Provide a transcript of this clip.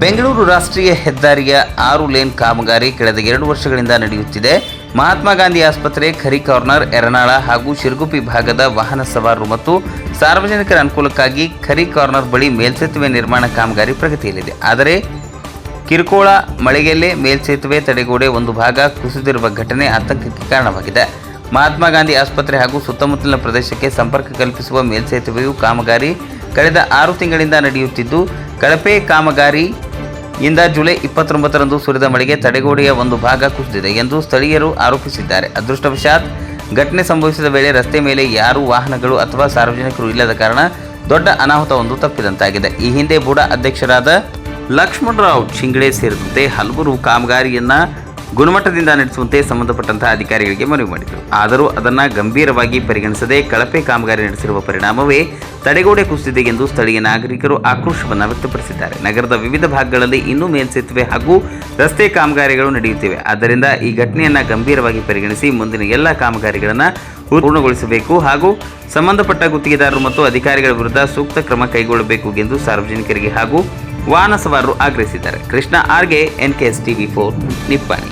ಬೆಂಗಳೂರು ರಾಷ್ಟ್ರೀಯ ಹೆದ್ದಾರಿಯ 6 ಲೇನ್ ಕಾಮಗಾರಿ ಕಳೆದ 2 ವರ್ಷಗಳಿಂದ ನಡೆಯುತ್ತಿದೆ. ಮಹಾತ್ಮ ಗಾಂಧಿ ಆಸ್ಪತ್ರೆ, ಖರಿ ಕಾರ್ನರ್, ಯರನಾಳ ಹಾಗೂ ಶಿರಗುಪ್ಪಿ ಭಾಗದ ವಾಹನ ಸವಾರರು ಮತ್ತು ಸಾರ್ವಜನಿಕರ ಅನುಕೂಲಕ್ಕಾಗಿ ಖರಿ ಕಾರ್ನರ್ ಬಳಿ ಮೇಲ್ಸೇತುವೆ ನಿರ್ಮಾಣ ಕಾಮಗಾರಿ ಪ್ರಗತಿಯಲ್ಲಿದೆ. ಆದರೆ ಕಿರುಕೋಳ ಮಳೆಗೆಲ್ಲೇ ಮೇಲ್ಸೇತುವೆ ತಡೆಗೋಡೆ ಒಂದು ಭಾಗ ಕುಸಿದಿರುವ ಘಟನೆ ಆತಂಕಕ್ಕೆ ಕಾರಣವಾಗಿದೆ. ಮಹಾತ್ಮ ಗಾಂಧಿ ಆಸ್ಪತ್ರೆ ಹಾಗೂ ಸುತ್ತಮುತ್ತಲಿನ ಪ್ರದೇಶಕ್ಕೆ ಸಂಪರ್ಕ ಕಲ್ಪಿಸುವ ಮೇಲ್ಸೇತುವೆಯು ಕಾಮಗಾರಿ ಕಳೆದ 6 ತಿಂಗಳಿಂದ ನಡೆಯುತ್ತಿದ್ದು, ಕಳಪೆ ಕಾಮಗಾರಿಯಿಂದ ಜುಲೈ 29ರಂದು ಸುರಿದ ಮಳೆಗೆ ತಡೆಗೋಡೆಯ ಒಂದು ಭಾಗ ಕುಸಿದಿದೆ ಎಂದು ಸ್ಥಳೀಯರು ಆರೋಪಿಸಿದ್ದಾರೆ. ಅದೃಷ್ಟವಶಾತ್ ಘಟನೆ ಸಂಭವಿಸಿದ ವೇಳೆ ರಸ್ತೆ ಮೇಲೆ ಯಾರೂ ವಾಹನಗಳು ಅಥವಾ ಸಾರ್ವಜನಿಕರು ಇಲ್ಲದ ಕಾರಣ ದೊಡ್ಡ ಅನಾಹುತವೊಂದು ತಪ್ಪಿದಂತಾಗಿದೆ. ಈ ಹಿಂದೆ ಬುಡಾ ಅಧ್ಯಕ್ಷರಾದ ಲಕ್ಷ್ಮಣರಾವ್ ಶಿಂಗಡೆ ಸೇರಿದಂತೆ ಹಲವರು ಕಾಮಗಾರಿಯನ್ನು ಗುಣಮಟ್ಟದಿಂದ ನಡೆಸುವಂತೆ ಸಂಬಂಧಪಟ್ಟಂತಹ ಅಧಿಕಾರಿಗಳಿಗೆ ಮನವಿ ಮಾಡಿದರು. ಆದರೂ ಅದನ್ನು ಗಂಭೀರವಾಗಿ ಪರಿಗಣಿಸದೆ ಕಳಪೆ ಕಾಮಗಾರಿ ನಡೆಸಿರುವ ಪರಿಣಾಮವೇ ತಡೆಗೋಡೆ ಕುಸಿದಿದೆ ಎಂದು ಸ್ಥಳೀಯ ನಾಗರಿಕರು ಆಕ್ರೋಶವನ್ನು ವ್ಯಕ್ತಪಡಿಸಿದ್ದಾರೆ. ನಗರದ ವಿವಿಧ ಭಾಗಗಳಲ್ಲಿ ಇನ್ನೂ ಮೇಲ್ಸೇತುವೆ ಹಾಗೂ ರಸ್ತೆ ಕಾಮಗಾರಿಗಳು ನಡೆಯುತ್ತಿವೆ. ಆದ್ದರಿಂದ ಈ ಘಟನೆಯನ್ನು ಗಂಭೀರವಾಗಿ ಪರಿಗಣಿಸಿ ಮುಂದಿನ ಎಲ್ಲ ಕಾಮಗಾರಿಗಳನ್ನು ಪೂರ್ಣಗೊಳಿಸಬೇಕು ಹಾಗೂ ಸಂಬಂಧಪಟ್ಟ ಗುತ್ತಿಗೆದಾರರು ಮತ್ತು ಅಧಿಕಾರಿಗಳ ವಿರುದ್ಧ ಸೂಕ್ತ ಕ್ರಮ ಕೈಗೊಳ್ಳಬೇಕು ಎಂದು ಸಾರ್ವಜನಿಕರಿಗೆ ಹಾಗೂ ವಾಹನ ಸವಾರರು ಆಗ್ರಹಿಸಿದ್ದಾರೆ. Krishna ಆರ್ಗೆ, NKS TV4 Nippani.